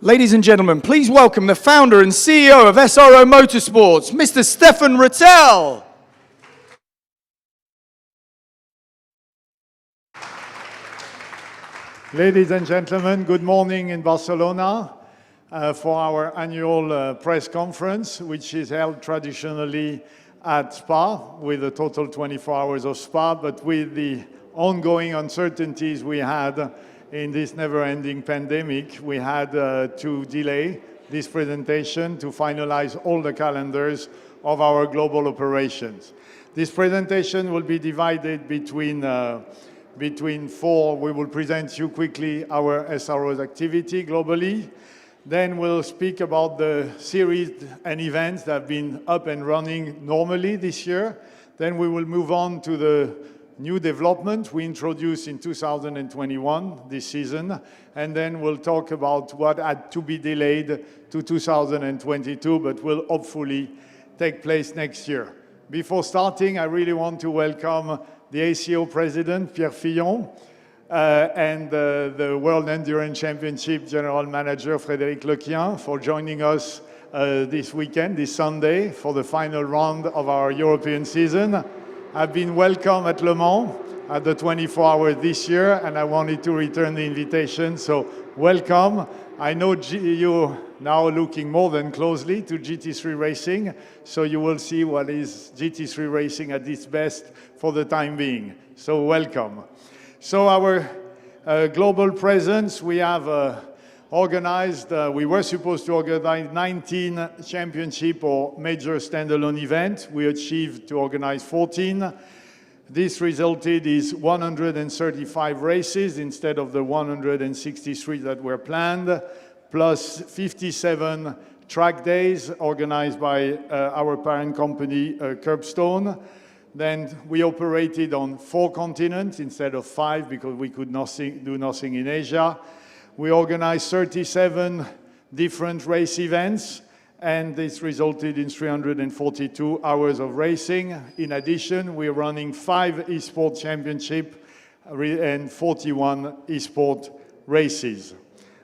Ladies and gentlemen, please welcome the founder and CEO of SRO Motorsports, Mr. Stéphane Ratel. Ladies and gentlemen, good morning in Barcelona for our annual press conference, which is held traditionally at Spa with a total 24 hours of Spa, but with the ongoing uncertainties we had in this never-ending pandemic, we had to delay this presentation to finalize all the calendars of our global operations. This presentation will be divided between four. We will present you quickly our SRO's activity globally. Then we'll speak about the series and events that have been up and running normally this year. Then we will move on to the new development we introduced in 2021, this season. And then we'll talk about what had to be delayed to 2022, but will hopefully take place next year. Before starting, I really want to welcome the ACO President, Pierre Fillon, and the World Endurance Championship General Manager, Frédéric Lequien, for joining us this weekend, this Sunday, for the final round of our European season. I've been welcome at Le Mans at the 24 hours this year, and I wanted to return the invitation, so welcome. I know you're now looking more than closely to GT3 racing, so you will see what is GT3 racing at its best for the time being. So welcome. So our global presence, we have organized, we were supposed to organize 19 championship or major standalone events. We achieved to organize 14. This resulted in 135 races instead of the 163 that were planned, plus 57 track days organized by our parent company, Curbstone. Then we operated on 4 continents instead of 5 because we could do nothing in Asia. We organized 37 different race events, and this resulted in 342 hours of racing. In addition, we're running 5 eSport championships and 41 eSport races.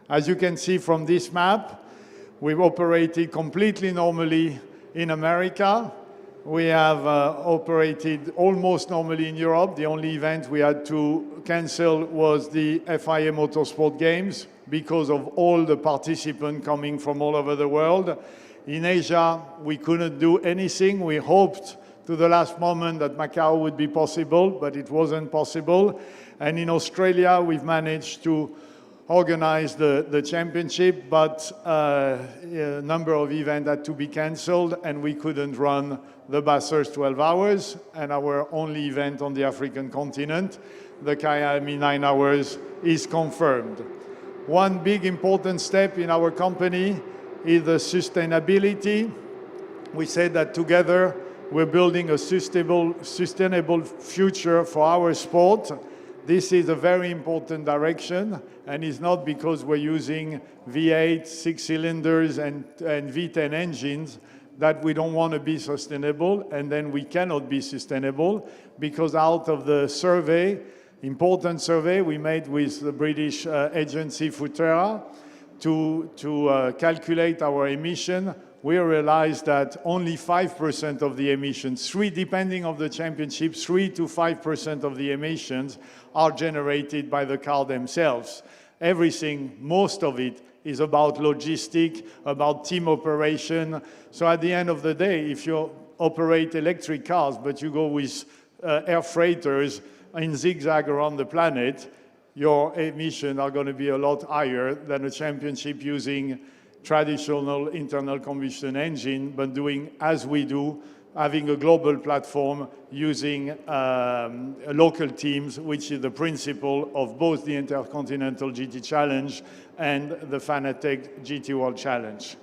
As you can see from this map, we've operated completely normally in America. We have operated almost normally in Europe. The only event we had to cancel was the FIA Motorsport Games because of all the participants coming from all over the world. In Asia, we couldn't do anything. We hoped to the last moment that Macau would be possible, but it wasn't possible. And in Australia, we've managed to organize the championship, but a number of events had to be cancelled, and we couldn't run the Bathurst 12 hours, and our only event on the African continent, the Miami 9 hours, is confirmed. One big important step in our company is the sustainability. We said that together we're building a sustainable future for our sport. This is a very important direction, and it's not because we're using V8, 6 cylinders, and V10 engines that we don't want to be sustainable, and then we cannot be sustainable, because out of the survey, important survey we made with the British agency Futera to calculate our emission, we realized that only 5% of the emissions, depending on the championship, 3 to 5% of the emissions are generated by the car themselves. Everything, most of it, is about logistics, about team operation. So at the end of the day, if you operate electric cars, but you go with air freighters in zigzag around the planet, your emissions are going to be a lot higher than a championship using traditional internal combustion engine, but doing as we do, having a global platform using local teams, which is the principle of both the Intercontinental GT Challenge and the Fanatec GT World Challenge.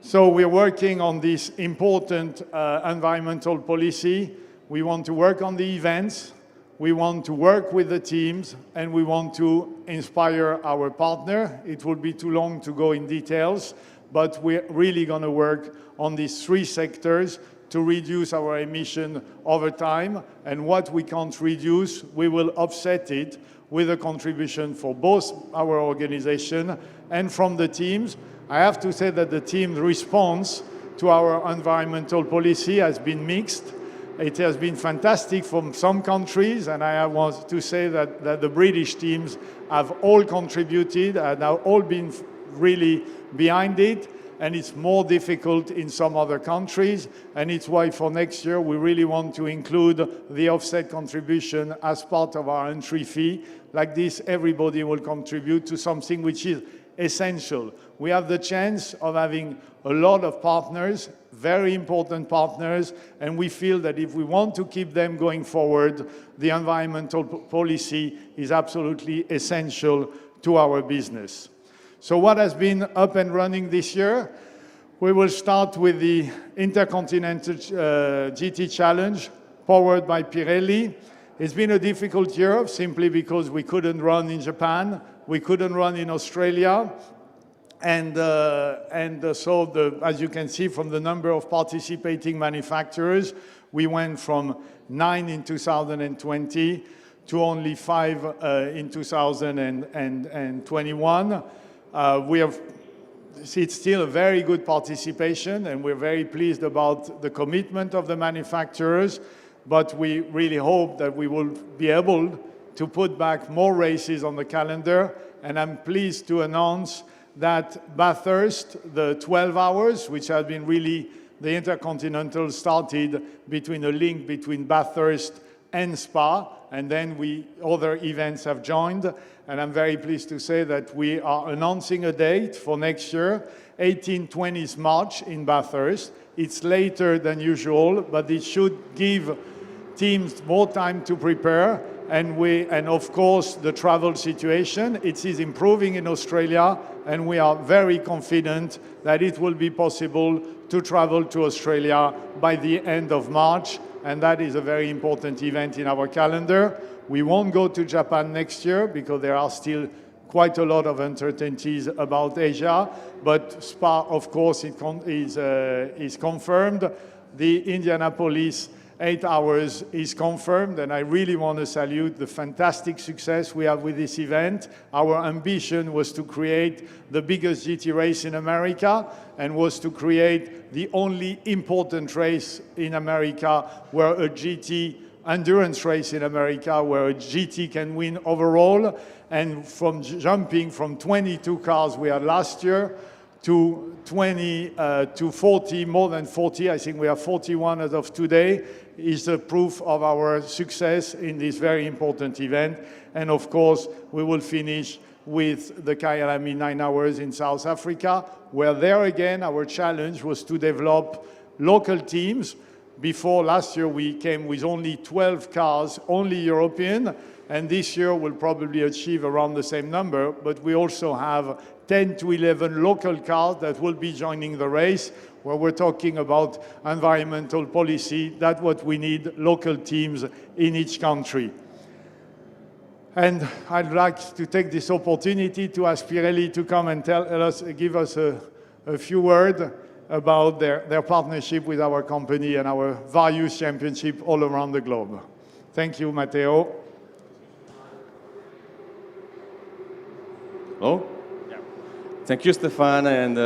So we're working on this important environmental policy. We want to work on the events, we want to work with the teams, and we want to inspire our partner. It would be too long to go in details, but we're really going to work on these 3 sectors to reduce our emission over time, and what we can't reduce, we will offset it with a contribution for both our organization and from the teams. I have to say that the team's response to our environmental policy has been mixed. It has been fantastic from some countries, and I want to say that the British teams have all contributed and have all been really behind it, and it's more difficult in some other countries, and it's why for next year we really want to include the offset contribution as part of our entry fee. Like this, everybody will contribute to something which is essential. We have the chance of having a lot of partners, very important partners, and we feel that if we want to keep them going forward, the environmental policy is absolutely essential to our business. So what has been up and running this year? We will start with the Intercontinental GT Challenge, powered by Pirelli. It's been a difficult year simply because we couldn't run in Japan, we couldn't run in Australia, and so as you can see from the number of participating manufacturers, we went from 9 in 2020 to only 5 in 2021. It's still a very good participation, and we're very pleased about the commitment of the manufacturers, but we really hope that we will be able to put back more races on the calendar, and I'm pleased to announce that Bathurst, the 12 hours, which has been really, the Intercontinental started between a link between Bathurst and Spa, and then other events have joined, and I'm very pleased to say that we are announcing a date for next year, 18-20 March in Bathurst. It's later than usual, but it should give teams more time to prepare, and of course the travel situation, it is improving in Australia, and we are very confident that it will be possible to travel to Australia by the end of March, and that is a very important event in our calendar. We won't go to Japan next year because there are still quite a lot of uncertainties about Asia, but Spa, of course, is confirmed. The Indianapolis 8 hours is confirmed, and I really want to salute the fantastic success we have with this event. Our ambition was to create the biggest GT race in America, and was to create the only important race in America where a GT endurance race in America where a GT can win overall, and from jumping from 22 cars we had last year to 20 to 40, more than 40, I think we have 41 as of today, is the proof of our success in this very important event. And of course, we will finish with the Kyalami 9 hours in South Africa, where there again, our challenge was to develop local teams. Before last year, we came with only 12 cars, only European, and this year we'll probably achieve around the same number, but we also have 10 to 11 local cars that will be joining the race, where we're talking about environmental policy. That's what we need, local teams in each country. And I'd like to take this opportunity to ask Pirelli to come and give us a few words about their partnership with our company and our various championships all around the globe. Thank you, Matteo. Hello? Yeah. Thank you, Stéphane, and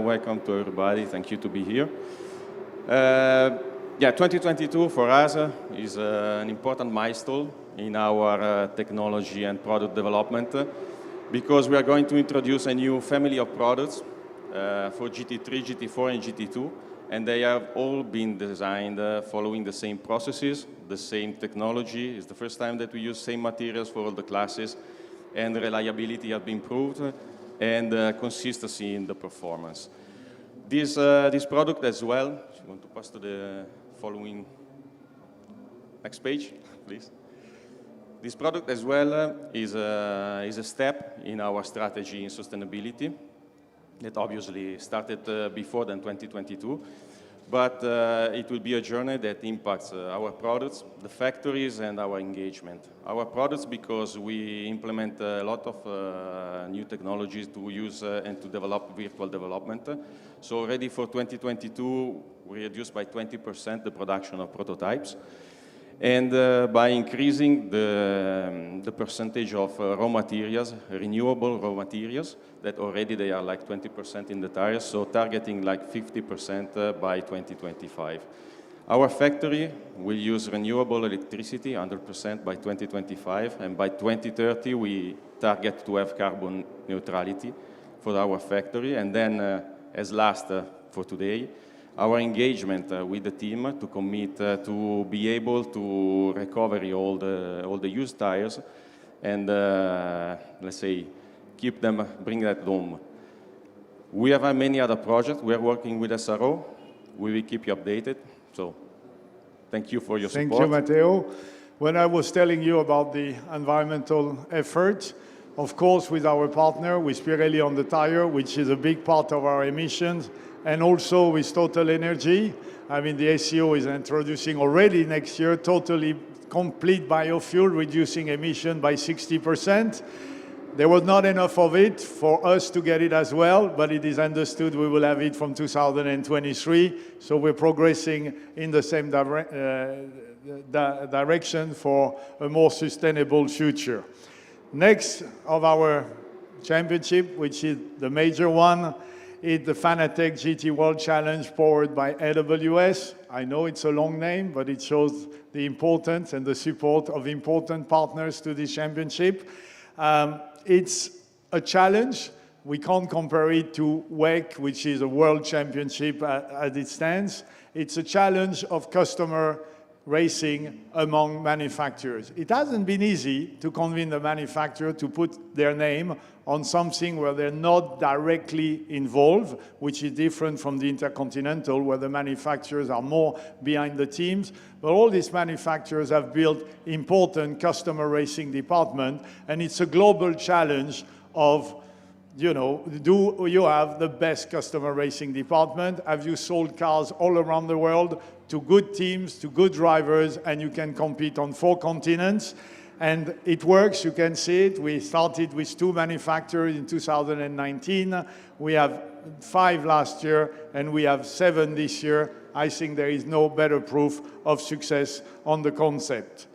welcome to everybody. Thank you to be here. 2022 for us is an important milestone in our technology and product development because we are going to introduce a new family of products for GT3, GT4, and GT2, and they have all been designed following the same processes, the same technology. It's the first time that we use same materials for all the classes, and reliability has been improved, and consistency in the performance. This product as well, if you want to pass to the following next page, please. This product as well is a step in our strategy in sustainability that obviously started before than 2022. but it will be a journey that impacts our products, the factories, and our engagement. Our products, because we implement a lot of new technologies to use and to develop virtual development. So already for 2022, we reduced by 20% the production of prototypes. And by increasing the percentage of raw materials, renewable raw materials, that already they are like 20% in the tires, so targeting like 50% by 2025. Our factory will use renewable electricity 100% by 2025, and by 2030 we target to have carbon neutrality for our factory. And then, as last for today, our engagement with the team to commit to be able to recover all the used tires and, let's say, keep them, bring that home. We have many other projects. We are working with SRO. We will keep you updated. So thank you for your support. Thank you, Matteo. When I was telling you about the environmental effort, of course, with our partner, with Pirelli on the tire, which is a big part of our emissions, and also with Total Energy. I mean, the SEO is introducing already next year totally complete biofuel, reducing emission by 60%. There was not enough of it for us to get it as well, but it is understood we will have it from 2023. So we're progressing in the same direction for a more sustainable future. Next of our championship, which is the major one, is the Fanatec GT World Challenge powered by AWS. I know it's a long name, but it shows the importance and the support of important partners to this championship. It's a challenge. We can't compare it to WEC, which is a world championship as it stands. It's a challenge of customer racing among manufacturers. It hasn't been easy to convince the manufacturer to put their name on something where they're not directly involved, which is different from the Intercontinental, where the manufacturers are more behind the teams. But all these manufacturers have built important customer racing department, and it's a global challenge of, you know, do you have the best customer racing department? Have you sold cars all around the world to good teams, to good drivers, and you can compete on 4 continents? And it works, you can see it. We started with 2 manufacturers in 2019. We have 5 last year, and we have 7 this year. I think there is no better proof of success on the concept.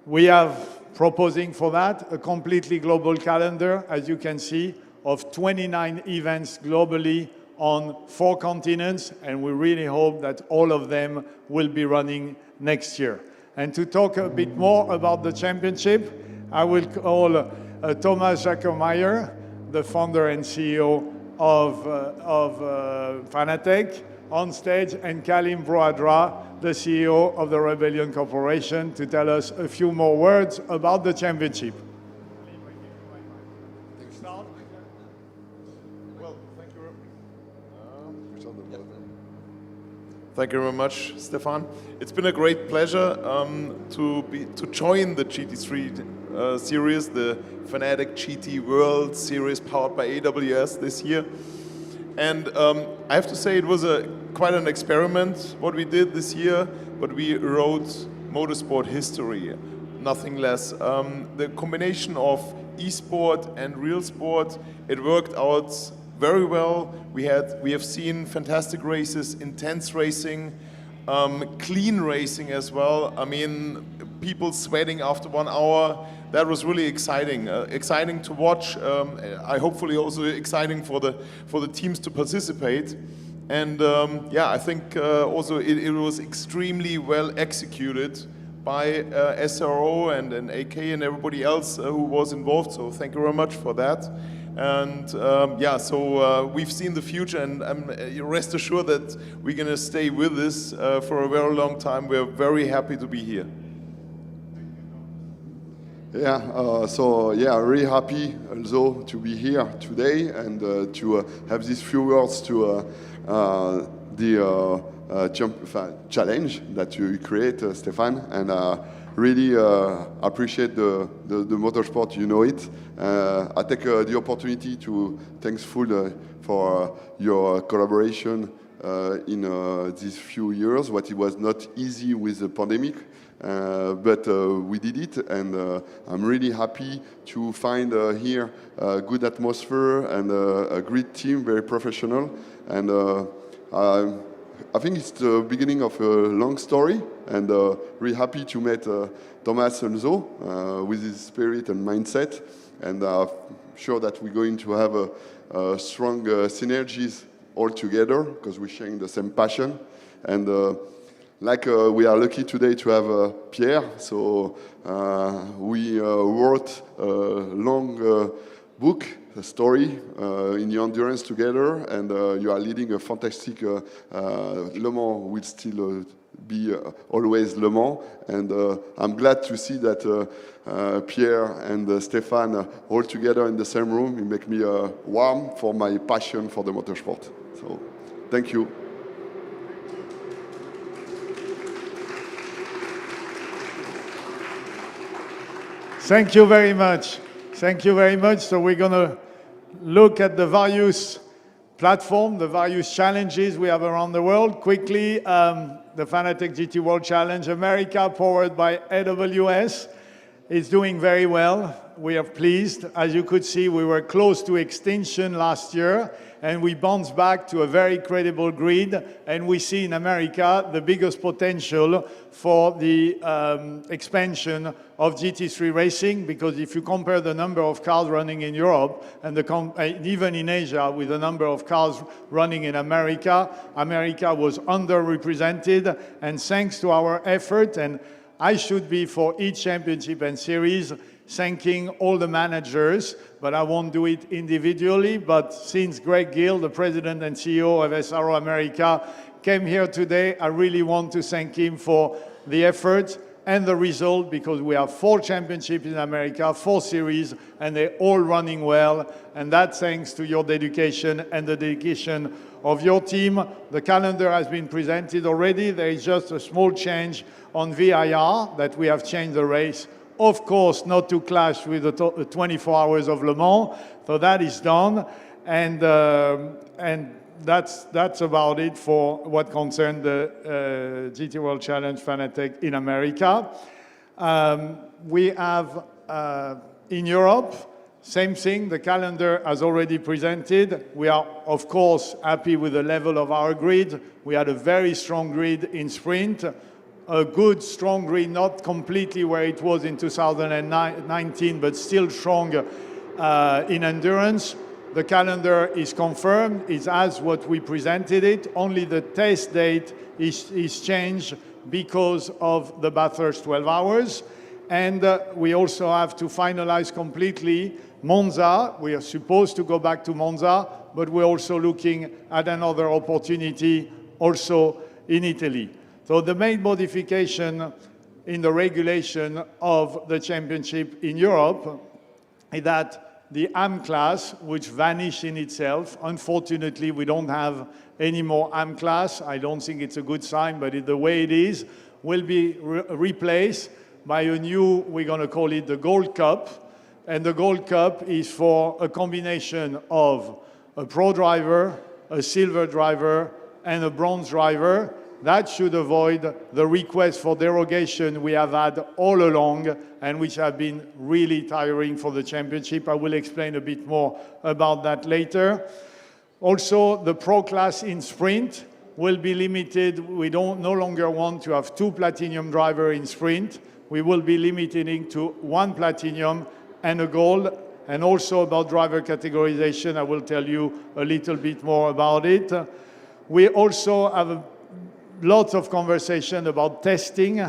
We have proposing for that a completely global calendar, as you can see, of 29 events globally on 4 continents, and we really hope that all of them will be running next year. And to talk a bit more about the championship, I will call Thomas Jackermeyer, the founder and CEO of Fanatec, on stage, and Kalim Broadra, the CEO of the Rebellion Corporation, to tell us a few more words about the championship. Thank you very much, Stéphane. It's been a great pleasure to join the GT3 series, the Fanatic GT World Series powered by AWS this year. And I have to say it was quite an experiment what we did this year, but we wrote motorsport history, nothing less. The combination of e-sport and real sport, it worked out very well. We have seen fantastic races, intense racing, clean racing as well. I mean, people sweating after 1 hour. That was really exciting. Exciting to watch. I hopefully also exciting for the teams to participate. And yeah, I think also it was extremely well executed by SRO and AK and everybody else who was involved. So thank you very much for that. And yeah, so we've seen the future, and rest assured that we're going to stay with this for a very long time. We're very happy to be here. Yeah, so yeah, really happy also to be here today and to have these few words to the challenge that you create, Stéphane, and really appreciate the motorsport, you know it. I take the opportunity to thankful for your collaboration in these few years, what it was not easy with the pandemic. But we did it, and I'm really happy to find here a good atmosphere and a great team, very professional. And I think it's the beginning of a long story, and really happy to meet Thomas Enzo with his spirit and mindset. And sure that we're going to have a strong synergies all together because we're sharing the same passion. And like we are lucky today to have Pierre, so we wrote a long book, a story in the endurance together, and you are leading a fantastic Le Mans will still be always Le Mans, and I'm glad to see that Pierre and Stéphane all together in the same room. It makes me warm for my passion for the motorsport. So thank you. Thank you very much. Thank you very much. So we're going to look at the various platforms, the various challenges we have around the world. Quickly, the Fanatec GT World Challenge America, powered by AWS, is doing very well. We are pleased. As you could see, we were close to extinction last year, and we bounced back to a very credible grid. And we see in America the biggest potential for the expansion of GT3 racing, because if you compare the number of cars running in Europe and even in Asia with the number of cars running in America, America was underrepresented. And thanks to our effort, and I should be for each championship and series thanking all the managers, but I won't do it individually. But since Greg Gill, the president and CEO of SRO America, came here today, I really want to thank him for the effort and the result, because we have 4 championships in America, 4 series, and they're all running well. And that's thanks to your dedication and the dedication of your team. The calendar has been presented already. There is just a small change on VIR, that we have changed the race. Of course, not to clash with the 24 hours of Le Mans. So that is done. And that's about it for what concerns the GT World Challenge Fanatec in America. We have in Europe, same thing, the calendar has already presented. We are, of course, happy with the level of our grid. We had a very strong grid in sprint, a good, strong grid, not completely where it was in 2019, but still strong in endurance. The calendar is confirmed, it's as what we presented it. Only the test date is changed because of the Bathurst 12 hours. And we also have to finalize completely Monza. We are supposed to go back to Monza, but we're also looking at another opportunity also in Italy. So the main modification in the regulation of the championship in Europe is that the AM class, which vanished in itself, unfortunately we don't have any more AM class. I don't think it's a good sign, but the way it is, will be replaced by a new, we're going to call it the Gold Cup. And the Gold Cup is for a combination of a pro driver, a silver driver, and a bronze driver. That should avoid the request for derogation we have had all along, and which have been really tiring for the championship. I will explain a bit more about that later. Also, the pro class in sprint will be limited. We no longer want to have 2 platinum drivers in sprint. We will be limiting to 1 platinum and a gold. And also about driver categorization, I will tell you a little bit more about it. We also have lots of conversation about testing,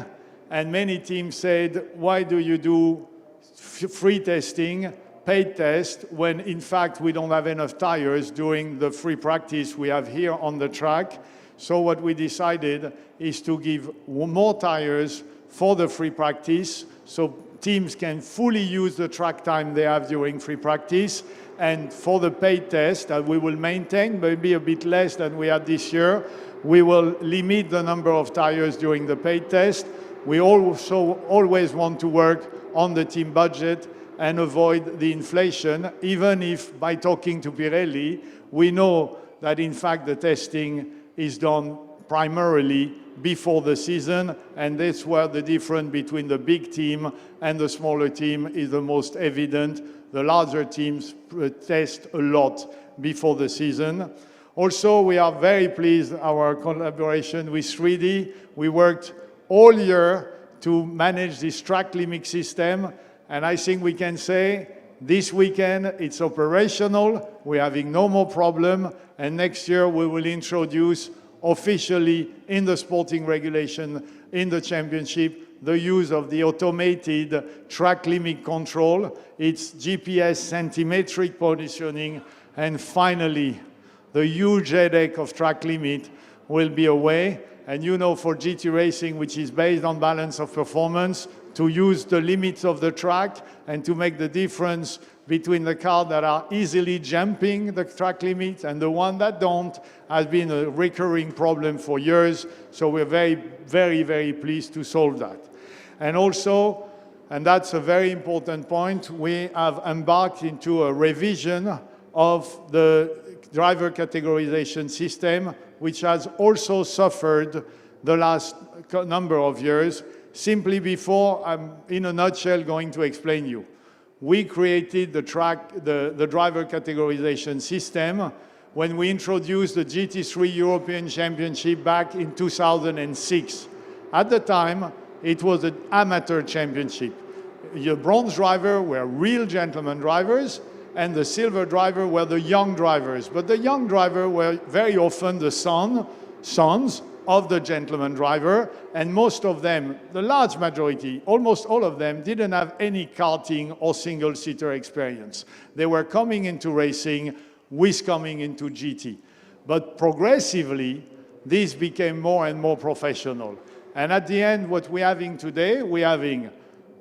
and many teams said, why do you do free testing, paid test, when in fact we don't have enough tires during the free practice we have here on the track? So what we decided is to give more tires for the free practice, so teams can fully use the track time they have during free practice. And for the paid test that we will maintain, maybe a bit less than we had this year, we will limit the number of tires during the paid test. We also always want to work on the team budget and avoid the inflation, even if by talking to Pirelli, we know that in fact the testing is done primarily before the season, and that's where the difference between the big team and the smaller team is the most evident. The larger teams test a lot before the season. Also, we are very pleased our collaboration with 3D. We worked all year to manage this track limit system, and I think we can say this weekend it's operational, we're having no more problem, and next year we will introduce officially in the sporting regulation in the championship the use of the automated track limit control, its GPS centimetric positioning, and finally the huge headache of track limit will be away. And you know, for GT racing, which is based on balance of performance, to use the limits of the track and to make the difference between the cars that are easily jumping the track limits and the one that don't has been a recurring problem for years. So we're very, very, very pleased to solve that. And also, and that's a very important point, we have embarked into a revision of the driver categorization system, which has also suffered the last number of years. Simply before, I'm in a nutshell going to explain you. We created the driver categorization system when we introduced the GT3 European Championship back in 2006. At the time, it was an amateur championship. The bronze driver were real gentleman drivers, and the silver driver were the young drivers. But the young driver were very often the sons of the gentleman driver, and most of them, the large majority, almost all of them, didn't have any karting or single-seater experience. They were coming into racing with coming into GT. But progressively, this became more and more professional. And at the end, what we're having today, we're having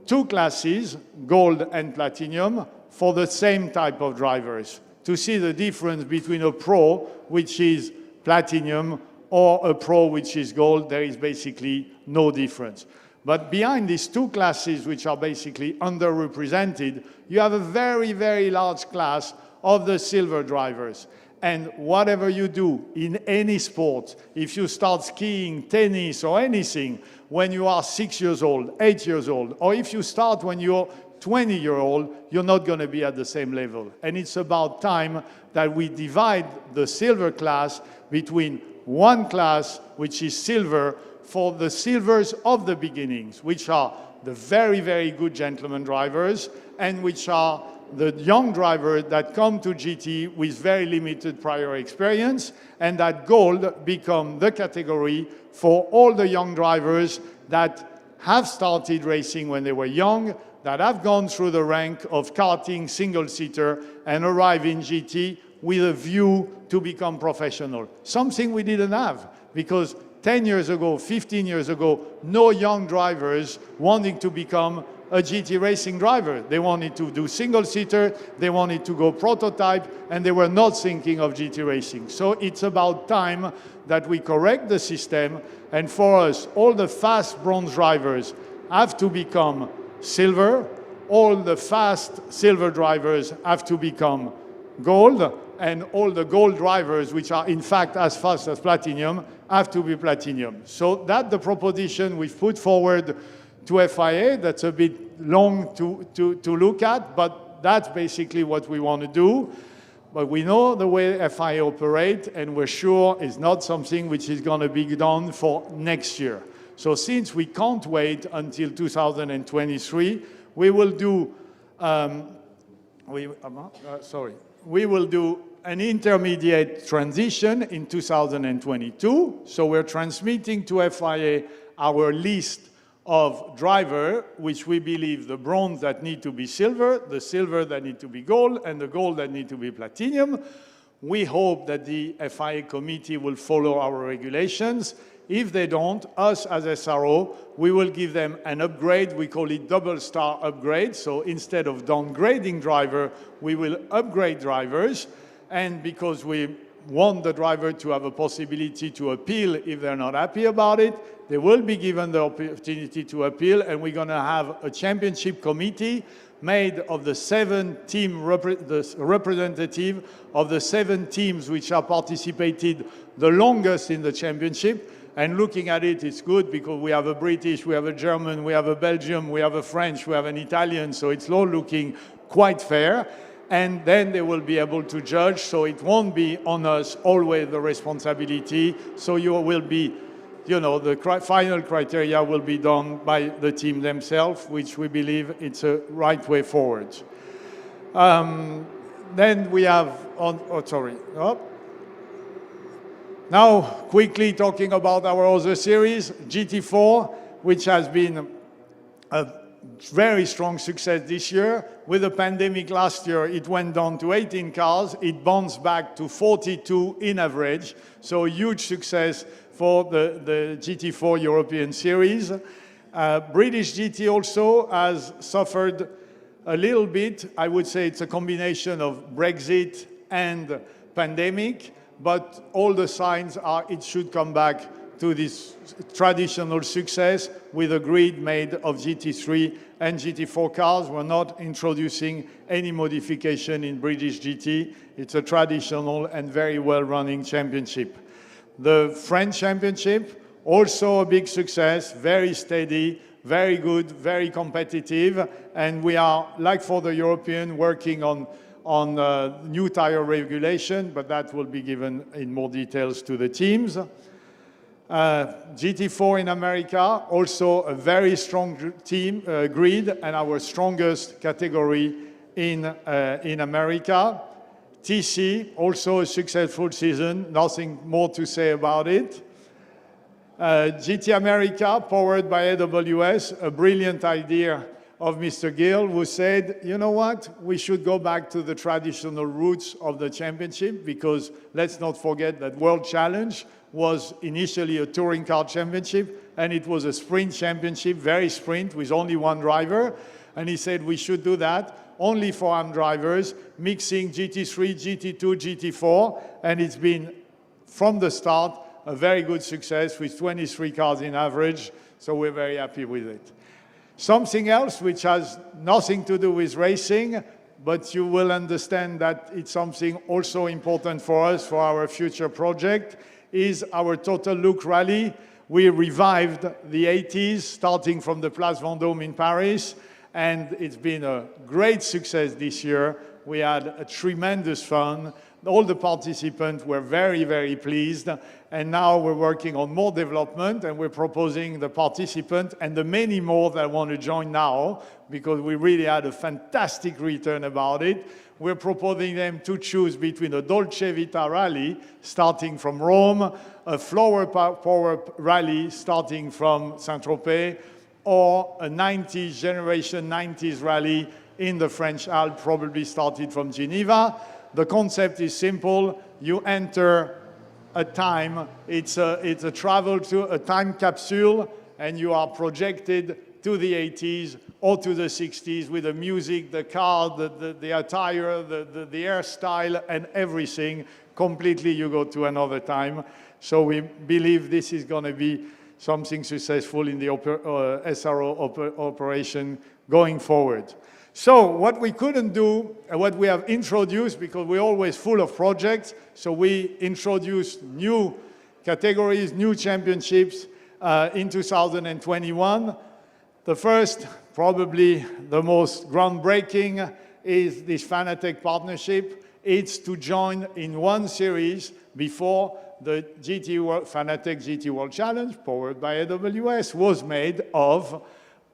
two classes, gold and platinum, for the same type of drivers, to see the difference between a pro, which is platinum, or a pro, which is gold. There is basically no difference. But behind these two classes, which are basically underrepresented, you have a very, very large class of the silver drivers. And whatever you do in any sport, if you start skiing, tennis, or anything, when you are 6 years old, 8 years old, or if you start when you're 20-year-old, you're not going to be at the same level. And it's about time that we divide the silver class between one class, which is silver, for the silvers of the beginnings, which are the very, very good gentleman drivers, and which are the young drivers that come to GT with very limited prior experience, and that gold become the category for all the young drivers that have started racing when they were young, that have gone through the rank of karting, single-seater, and arrive in GT with a view to become professional. Something we didn't have, because 10 years ago, 15 years ago, no young drivers wanting to become a GT racing driver. They wanted to do single-seater, they wanted to go prototype, and they were not thinking of GT racing. So it's about time that we correct the system, and for us, all the fast bronze drivers have to become silver, all the fast silver drivers have to become gold, and all the gold drivers, which are in fact as fast as platinum, have to be platinum. So that's the proposition we've put forward to FIA. That's a bit long to look at, but that's basically what we want to do. But we know the way FIA operate, and we're sure it's not something which is going to be done for next year. So since we can't wait until 2023, we will do we will do an intermediate transition in 2022. So we're transmitting to FIA our list of driver, which we believe the bronze that need to be silver, the silver that need to be gold, and the gold that need to be platinum. We hope that the FIA committee will follow our regulations. If they don't, us as SRO, we will give them an upgrade. We call it double star upgrade. So instead of downgrading driver, we will upgrade drivers. And because we want the driver to have a possibility to appeal if they're not happy about it. They will be given the opportunity to appeal, and we're going to have a championship committee made of the representative of the 7 teams which have participated the longest in the championship. And looking at it, it's good because we have a British, we have a German, we have a Belgium, we have a French, we have an Italian, so it's all looking quite fair. And then they will be able to judge, so it won't be on us always the responsibility. So you will be, you know, the final criteria will be done by the team themselves, which we believe it's a right way forward. Then we have, Now, quickly talking about our other series, GT4, which has been a very strong success this year. With the pandemic last year, it went down to 18 cars. It bounced back to 42 in average. So a huge success for the GT4 European Series. British GT also has suffered a little bit. I would say it's a combination of Brexit and pandemic, but all the signs are it should come back to this traditional success with a grid made of GT3 and GT4 cars. We're not introducing any modification in British GT. It's a traditional and very well-running championship. The French championship, also a big success, very steady, very good, very competitive, and we are, like for the European, working on new tire regulation, but that will be given in more details to the teams. GT4 in America, also a very strong team grid and our strongest category in America. TC, also a successful season, nothing more to say about it. GT America, powered by AWS, a brilliant idea of Mr. Gill, who said, you know what, we should go back to the traditional roots of the championship, because let's not forget that World Challenge was initially a touring car championship, and it was a sprint championship, very sprint, with only one driver. And he said we should do that only for AM drivers, mixing GT3, GT2, GT4, and it's been, from the start, a very good success with 23 cars in average, so we're very happy with it. Something else which has nothing to do with racing, but you will understand that it's something also important for us, for our future project, is our Total Look Rally. We revived the 80s, starting from the Place Vendôme in Paris, and it's been a great success this year. We had a tremendous fun. All the participants were very, very pleased, and now we're working on more development, and we're proposing the participants and the many more that want to join now, because we really had a fantastic return about it. We're proposing them to choose between a Dolce Vita rally starting from Rome, a Flower Power rally starting from Saint-Tropez, or a 90s, generation 90s rally in the French Alps, probably started from Geneva. The concept is simple. You enter a time. It's a travel to a time capsule, and you are projected to the 80s or to the 60s with the music, the car, the attire, the hairstyle, and everything. Completely, you go to another time. So we believe this is going to be something successful in the SRO operation going forward. So what we couldn't do, and what we have introduced, because we're always full of projects, so we introduced new categories, new championships in 2021. The first, probably the most groundbreaking, is this Fanatec partnership. It's to join in one series before the Fanatec GT World Challenge, powered by AWS, was made of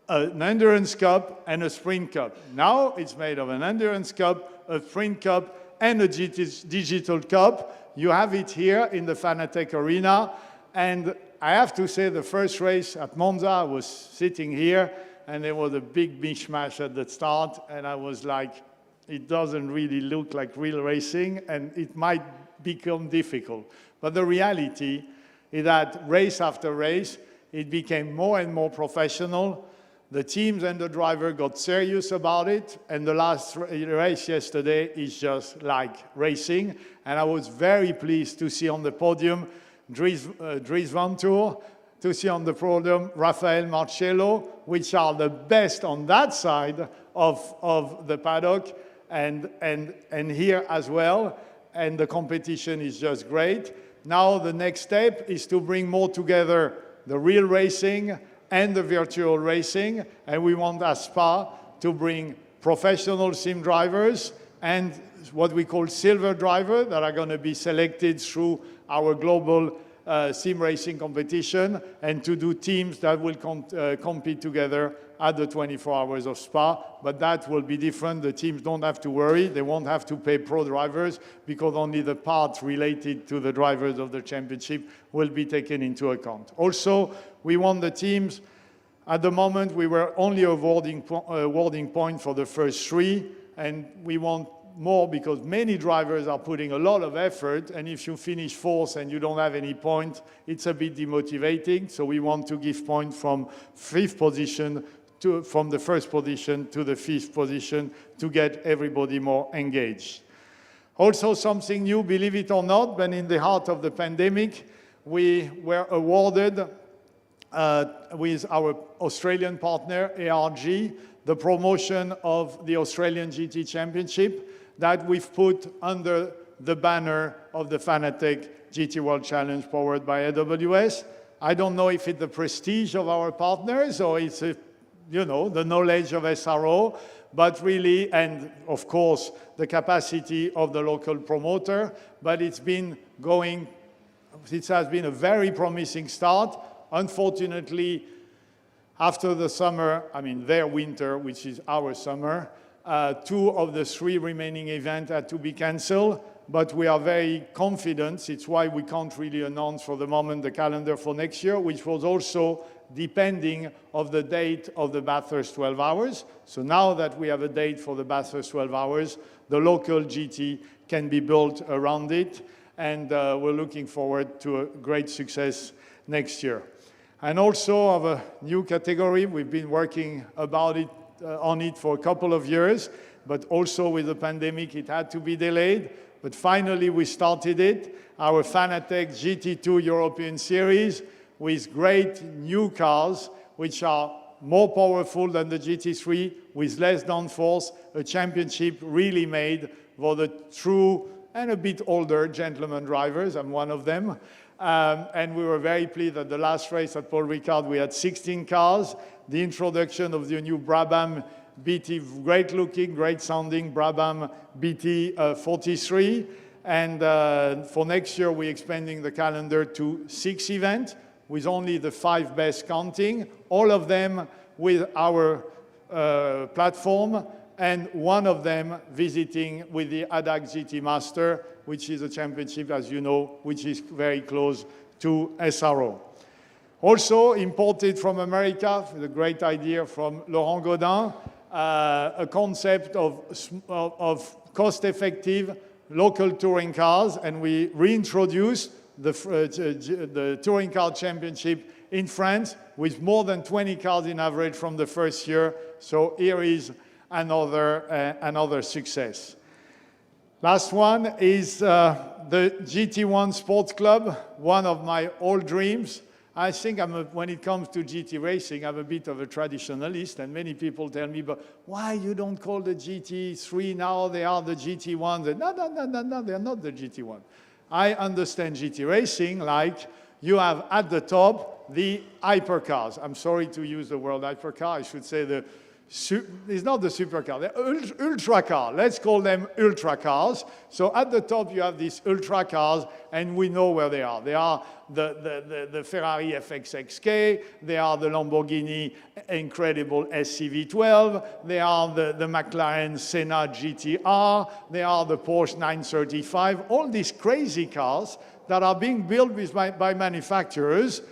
an Endurance Cup and a Sprint Cup. Now it's made of an Endurance Cup, a Sprint Cup, and a Digital Cup. You have it here in the Fanatec Arena. And I have to say, the first race at Monza, I was sitting here, and there was a big mishmash at the start, and I was like, it doesn't really look like real racing, and it might become difficult. But the reality is that race after race, it became more and more professional. The teams and the driver got serious about it, and the last race yesterday is just like racing. And I was very pleased to see on the podium Dries Van Toor, to see on the podium Rafael Marcello, which are the best on that side of the paddock, and here as well. And the competition is just great. Now the next step is to bring more together the real racing and the virtual racing, and we want as Spa to bring professional sim drivers and what we call silver driver that are going to be selected through our global sim racing competition, and to do teams that will compete together at the 24 hours of Spa. But that will be different. The teams don't have to worry. They won't have to pay pro drivers because only the parts related to the drivers of the championship will be taken into account. Also, we want the teams. At the moment, we were only awarding points for the first 3, and we want more because many drivers are putting a lot of effort, and if you finish 4th and you don't have any points, it's a bit demotivating. So we want to give points from 5th position from the 1st position to the 5th position to get everybody more engaged. Also something new, believe it or not, but in the heart of the pandemic, we were awarded with our Australian partner, ARG, the promotion of the Australian GT Championship that we've put under the banner of the Fanatec GT World Challenge powered by AWS. I don't know if it's the prestige of our partners or it's, the knowledge of SRO, but really, and of course, the capacity of the local promoter, but it has been a very promising start. Unfortunately, after the summer, their winter, which is our summer, 2 of the 3 remaining events had to be cancelled, but we are very confident. It's why we can't really announce for the moment the calendar for next year, which was also depending on the date of the Bathurst 12 hours. So now that we have a date for the Bathurst 12 hours, the local GT can be built around it, and we're looking forward to a great success next year. And also of a new category, we've been working on it for a couple of years, but also with the pandemic it had to be delayed. But finally we started it, our Fanatec GT2 European Series, with great new cars which are more powerful than the GT3, with less downforce, a championship really made for the true and a bit older gentleman drivers. I'm one of them. And we were very pleased at the last race at Paul Ricard, we had 16 cars. The introduction of the new Brabham BT, great looking, great sounding Brabham BT 43. And for next year, we're expanding the calendar to 6 events, with only the 5 best counting, all of them with our platform, and one of them visiting with the ADAC GT Master, which is a championship, as you know, which is very close to SRO. Also imported from America, with a great idea from Laurent Godin, a concept of cost-effective local touring cars, and we reintroduced the Touring Car Championship in France with more than 20 cars in average from the first year. So here is another success. Last one is the GT1 Sports Club, one of my old dreams. I think when it comes to GT racing, I'm a bit of a traditionalist, and many people tell me, but why you don't call the GT3 now? They are the GT1. No, they're not the GT1. I understand GT racing like you have at the top the hypercars. I'm sorry to use the word hypercar. I should say it's not the supercar, the ultra car. Let's call them ultra cars. So at the top you have these ultra cars, and we know where they are. They are the Ferrari FXXK, they are the Lamborghini incredible SCV12, they are the McLaren Senna GTR, they are the Porsche 935, all these crazy cars that are being built by manufacturers,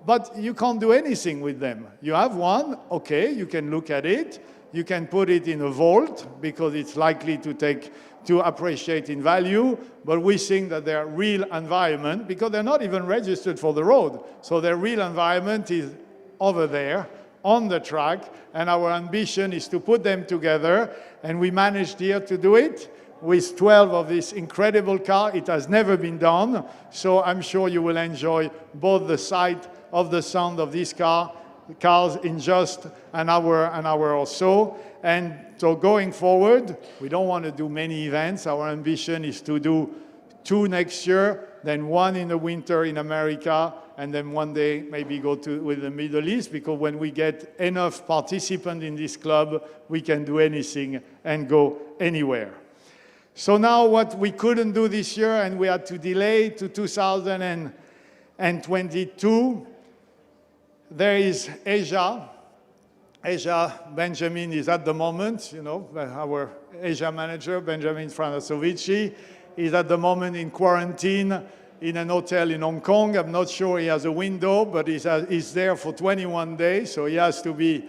but you can't do anything with them. You have one, okay, you can look at it, you can put it in a vault because it's likely to appreciate in value, but we think that their real environment, because they're not even registered for the road, so their real environment is over there on the track, and our ambition is to put them together, and we managed here to do it with 12 of this incredible car. It has never been done, so I'm sure you will enjoy both the sight of the sound of these cars in just an hour or so. And so going forward, we don't want to do many events. Our ambition is to do 2 next year, then 1 in the winter in America, and then one day maybe go with the Middle East, because when we get enough participants in this club, we can do anything and go anywhere. So now what we couldn't do this year, and we had to delay to 2022, there is Asia. Asia, Benjamin is at the moment, you know, our Asia manager, Benjamin Franasovici, is at the moment in quarantine in an hotel in Hong Kong. I'm not sure he has a window, but he's there for 21 days, so he has to be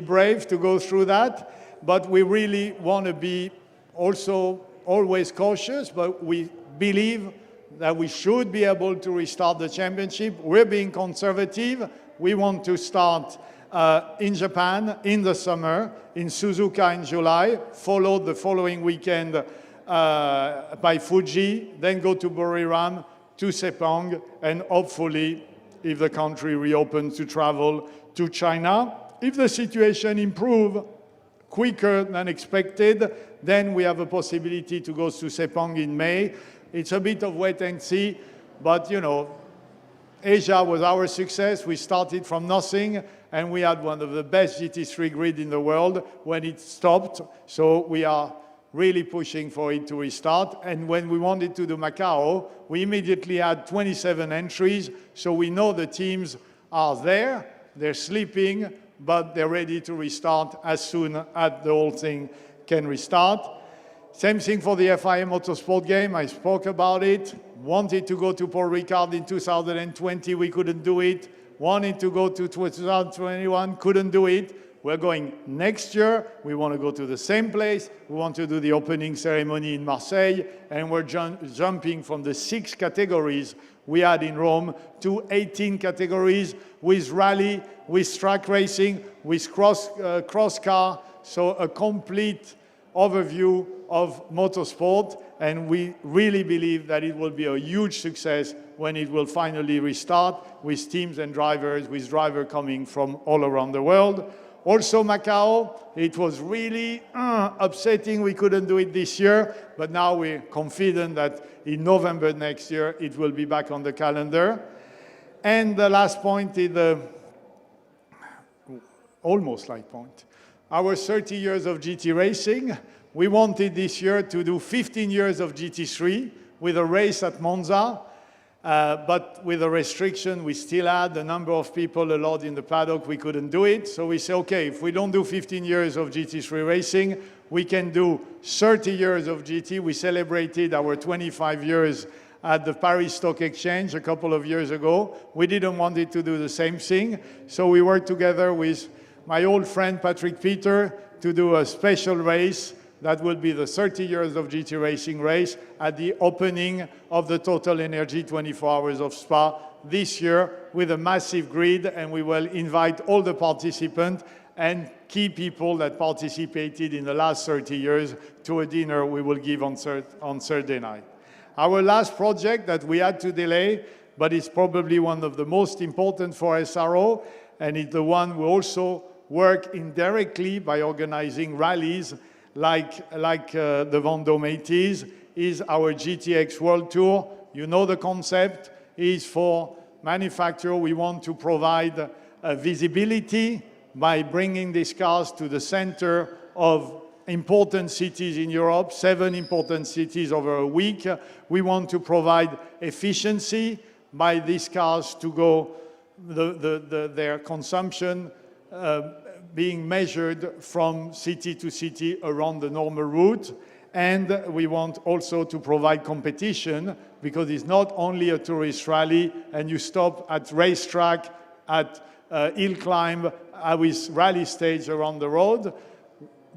brave to go through that. But we really want to be also always cautious, but we believe that we should be able to restart the championship. We're being conservative. We want to start in Japan in the summer, in Suzuka in July, followed the following weekend by Fuji, then go to Buriram, to Sepang, and hopefully, if the country reopens, to travel to China. If the situation improves quicker than expected, then we have a possibility to go to Sepang in May. It's a bit of wait and see, but you know, Asia was our success. We started from nothing, and we had one of the best GT3 grid in the world when it stopped. So we are really pushing for it to restart. And when we wanted to do Macau, we immediately had 27 entries. So we know the teams are there, they're sleeping, but they're ready to restart as soon as the whole thing can restart. Same thing for the FIA Motorsport game. I spoke about it. Wanted to go to Paul Ricard in 2020, we couldn't do it. Wanted to go to 2021, couldn't do it. We're going next year. We want to go to the same place. We want to do the opening ceremony in Marseille, and we're jumping from the 6 categories we had in Rome to 18 categories with rally, with track racing, with cross car. So a complete overview of motorsport, and we really believe that it will be a huge success when it will finally restart with teams and drivers, with drivers coming from all around the world. Also Macau, it was really upsetting we couldn't do it this year, but now we're confident that in November next year it will be back on the calendar. And the last point is the almost last point. Our 30 years of GT racing. We wanted this year to do 15 years of GT3 with a race at Monza, but with a restriction, we still had a number of people allowed in the paddock. We couldn't do it. So we say, okay, if we don't do 15 years of GT3 racing, we can do 30 years of GT. We celebrated our 25 years at the Paris Stock Exchange a couple of years ago. We didn't want it to do the same thing. So we worked together with my old friend Patrick Peter to do a special race that will be the 30 years of GT racing race at the opening of the Total Energy 24 Hours of Spa this year with a massive grid, and we will invite all the participants and key people that participated in the last 30 years to a dinner we will give on Thursday night. Our last project that we had to delay, but it's probably one of the most important for SRO, and it's the one we also work indirectly by organizing rallies like the Vendôme 80s, is our GTX World Tour. You know the concept is for manufacturer. We want to provide visibility by bringing these cars to the center of important cities in Europe, 7 important cities over a week. We want to provide efficiency by these cars to go, their consumption being measured from city to city around the normal route. And we want also to provide competition, because it's not only a tourist rally and you stop at racetrack, at hill climb, with rally stage around the road.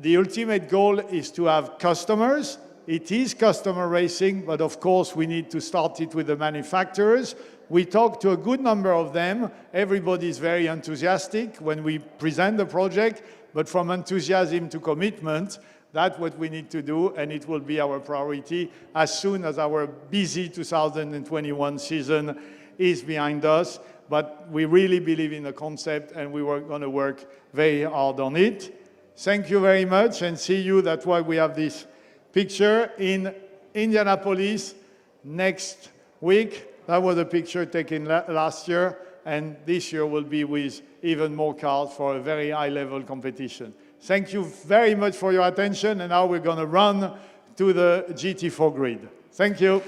The ultimate goal is to have customers. It is customer racing, but of course we need to start it with the manufacturers We talked to a good number of them. Everybody is very enthusiastic when we present the project, but from enthusiasm to commitment, that's what we need to do, and it will be our priority as soon as our busy 2021 season is behind us. But we really believe in the concept, and we were going to work very hard on it. Thank you very much, and see you. That's why we have this picture in Indianapolis next week. That was a picture taken last year, and this year will be with even more cars for a very high-level competition. Thank you very much for your attention, and now we're going to run to the GT4 grid. Thank you.